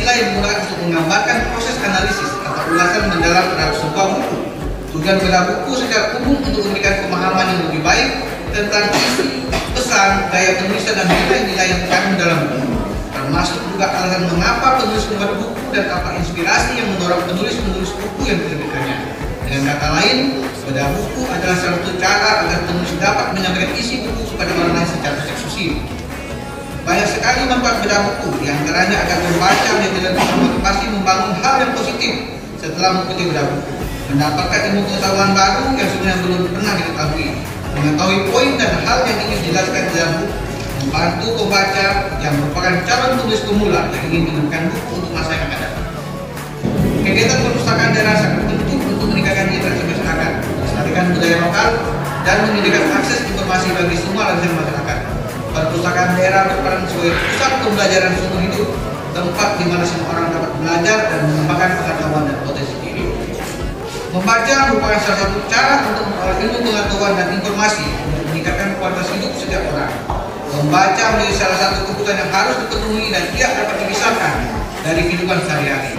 dinilai digunakan untuk menggambarkan proses analisis atau ulasan mendalam terhadap sebuah buku. Tujuan bedah buku secara umum untuk memberikan pemahaman yang lebih baik tentang isi, pesan, gaya penulisan dan nilai-nilai yang terkandung dalam buku. Termasuk juga alasan mengapa penulis membuat buku dan apa inspirasi yang mendorong penulis-penulis buku yang diterbitkannya. Dengan kata lain, bedah buku adalah salah satu cara agar penulis dapat menyampaikan isi buku kepada orang lain secara eksklusif. Banyak sekali manfaat bedah buku, diantaranya agar membaca menjadi lebih termotivasi membangun hal yang positif setelah mengikuti bedah buku, mendapatkan ilmu pengetahuan baru yang sebenarnya belum pernah diketahui, mengetahui poin dan hal yang ingin dijelaskan dalam buku, membantu pembaca yang merupakan calon penulis pemula yang ingin menemukan buku untuk masa yang akan datang. Kegiatan perpustakaan daerah sangat penting untuk meningkatkan literasi masyarakat, melestarikan budaya lokal, dan menyediakan akses informasi bagi semua lapisan masyarakat. Perpustakaan daerah berperan sebagai pusat pembelajaran seumur hidup, tempat di mana semua orang dapat belajar dan mengembangkan pengetahuan dan potensi diri. Membaca merupakan salah satu cara untuk memperoleh ilmu pengetahuan dan informasi untuk meningkatkan kualitas hidup setiap orang. Membaca menjadi salah satu kebutuhan yang harus dipenuhi dan tidak dapat dipisahkan dari kehidupan sehari-hari.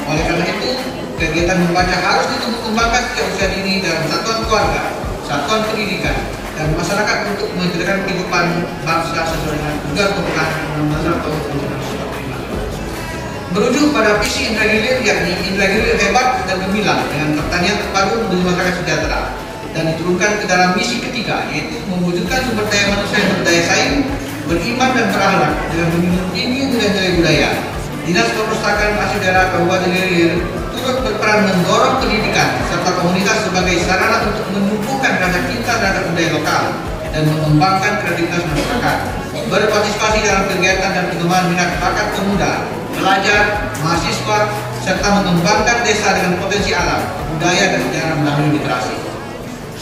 Oleh karena itu, kegiatan membaca harus ditumbuh kembangkan sejak usia dini dalam satuan keluarga, satuan pendidikan, dan masyarakat untuk mencerdaskan kehidupan bangsa sesuai dengan tujuan pemerintahan Undang-Undang tahun 1945. Merujuk pada visi Indra Gilir, yakni Indra Gilir hebat dan gemilang dengan pertanian terpadu menuju masyarakat sejahtera, dan diturunkan ke dalam misi ketiga, yaitu mewujudkan sumber daya manusia yang berdaya saing, beriman dan berakhlak dengan menjunjung tinggi nilai-nilai budaya. Dinas Perpustakaan Arsip Daerah Kabupaten Gilir turut berperan mendorong pendidikan serta komunitas sebagai sarana untuk menumbuhkan rasa cinta terhadap budaya lokal dan mengembangkan kreativitas masyarakat, berpartisipasi dalam kegiatan dan pengembangan minat bakat pemuda, pelajar, mahasiswa, serta mengembangkan desa dengan potensi alam, budaya dan sejarah melalui literasi.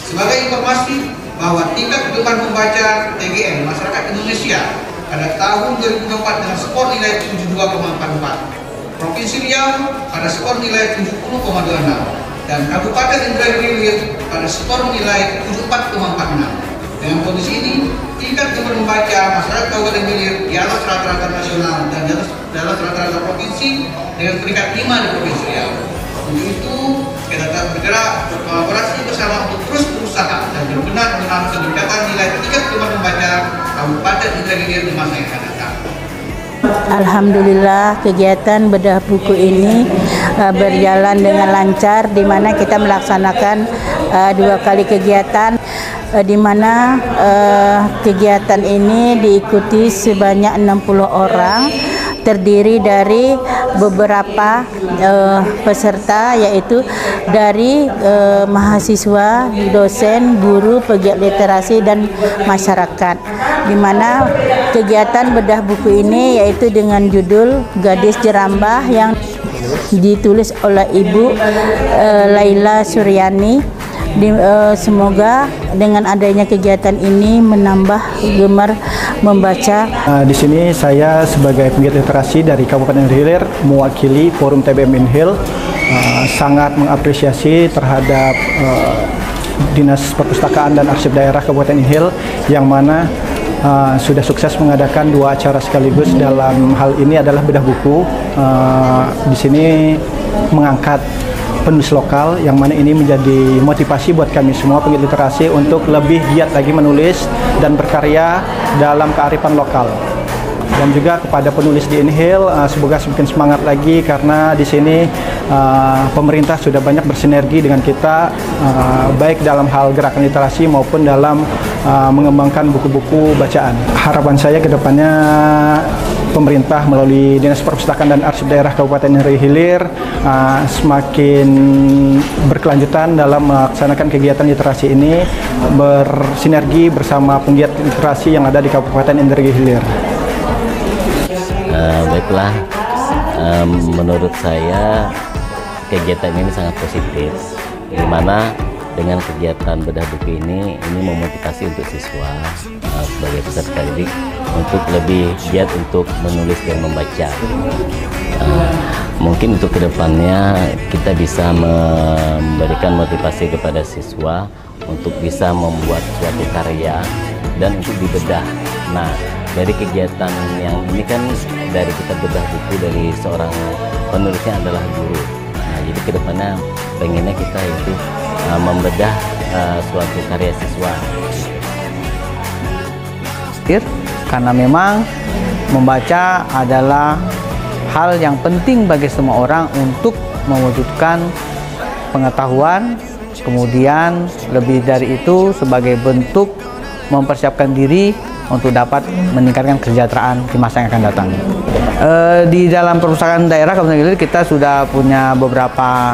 Sebagai informasi bahwa tingkat kegemaran membaca TGM masyarakat Indonesia pada tahun 2004 dengan skor nilai 72,44, Provinsi Riau pada skor nilai 70,26, dan Kabupaten Indragiri Gilir pada skor nilai 74,46. Dengan kondisi ini, tingkat kegemaran membaca masyarakat Kabupaten Gilir di atas rata-rata nasional dan di atas rata-rata provinsi dengan peringkat 5 di Provinsi Riau. Untuk itu, kita tetap bergerak berkolaborasi bersama untuk terus berusaha dan berbenah dalam peningkatan nilai tingkat kegemaran membaca Kabupaten Indragiri Gilir di masa yang akan datang. Alhamdulillah, kegiatan bedah buku ini berjalan dengan lancar, di mana kita melaksanakan 2 kali kegiatan, di mana kegiatan ini diikuti sebanyak 60 orang, terdiri dari beberapa peserta, yaitu dari mahasiswa, dosen, guru, pegiat literasi, dan masyarakat. Di mana kegiatan bedah buku ini yaitu dengan judul Gadis Jerambah yang ditulis oleh Ibu Laila Suryani. Semoga dengan adanya kegiatan ini menambah gemar membaca. Di sini saya sebagai pegiat literasi dari Kabupaten Gilir mewakili Forum TBM Inhil sangat mengapresiasi terhadap Dinas Perpustakaan dan Arsip Daerah Kabupaten Inhil yang mana sudah sukses mengadakan 2 acara sekaligus. Dalam hal ini adalah bedah buku. Di sini mengangkat penulis lokal, yang mana ini menjadi motivasi buat kami semua pegiat literasi untuk lebih giat lagi menulis dan berkarya dalam kearifan lokal. Dan juga kepada penulis di Inhil, semoga semakin semangat lagi, karena di sini pemerintah sudah banyak bersinergi dengan kita, baik dalam hal gerakan literasi maupun dalam mengembangkan buku-buku bacaan. Harapan saya ke depannya pemerintah melalui Dinas Perpustakaan dan Arsip Daerah Kabupaten Gilir semakin berkelanjutan dalam melaksanakan kegiatan literasi ini, bersinergi bersama penggiat literasi yang ada di Kabupaten Indragiri Hilir. Baiklah, menurut saya kegiatan ini sangat positif, di mana dengan kegiatan bedah buku ini memotivasi untuk siswa sebagai peserta didik untuk lebih giat untuk menulis dan membaca. Mungkin untuk kedepannya kita bisa memberikan motivasi kepada siswa untuk bisa membuat suatu karya dan untuk dibedah. Nah, Dari kegiatan yang ini kan dari kita bedah buku dari seorang penulisnya adalah guru. Nah, jadi kedepannya pengennya kita itu membedah suatu karya siswa. Karena memang membaca adalah hal yang penting bagi semua orang untuk mewujudkan pengetahuan, kemudian lebih dari itu sebagai bentuk mempersiapkan diri untuk dapat meningkatkan kesejahteraan di masa yang akan datang. Di dalam perpustakaan daerah Kabupaten Gilir kita sudah punya beberapa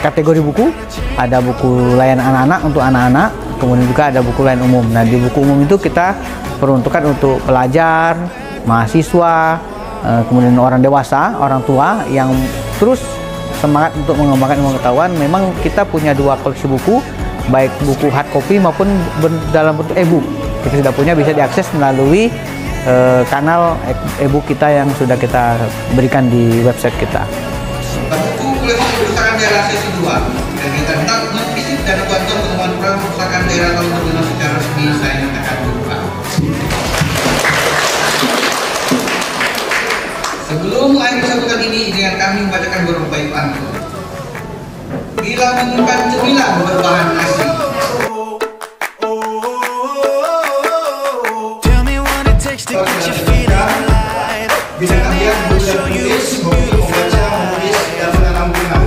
kategori buku. Ada buku layanan anak-anak untuk anak-anak, kemudian juga ada buku layanan umum. Nah, di buku umum itu kita peruntukan untuk pelajar, mahasiswa, kemudian orang dewasa, orang tua yang terus semangat untuk mengembangkan ilmu pengetahuan. Memang kita punya 2 koleksi buku, baik buku hard copy maupun dalam bentuk e-book. Kita sudah punya, bisa diakses melalui kanal e-book kita yang sudah kita berikan di website kita. Buku koleksi perpustakaan daerah sesi 2 dan kita hendak memvisit dan bantuan pertemuan perpustakaan daerah tahun 2006 secara resmi saya nyatakan dibuka. Sebelum akhir sambutan ini, dengan kami membacakan beberapa bait pantun. Bila menemukan cemilan berbahan nasi, bila kalian belajar menulis maupun membaca menulis dalam penampilan.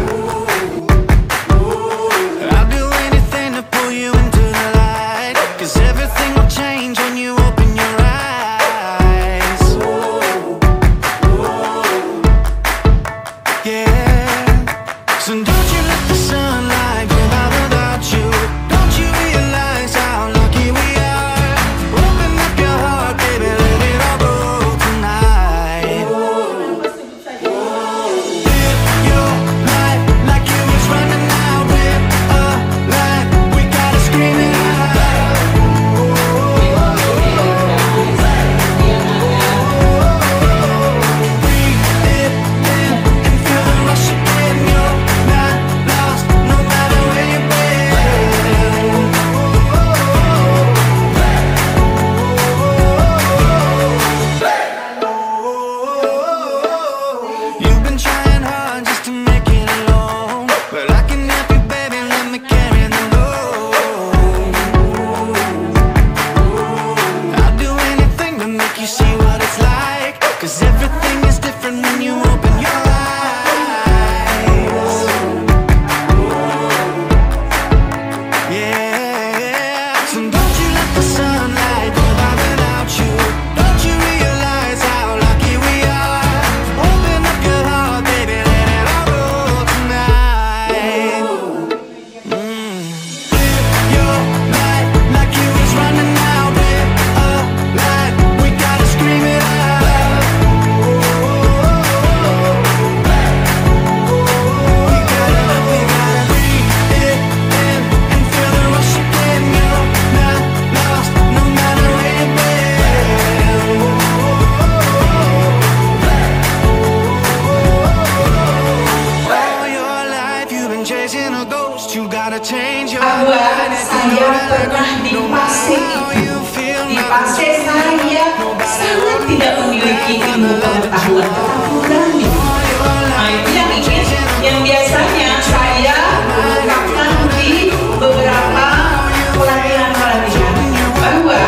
Bahwa saya pernah di fase itu. Di fase saya sangat tidak memiliki ilmu pengetahuan berani. Nah, itu yang biasanya saya ungkapkan di beberapa pelatihan-pelatihan bahwa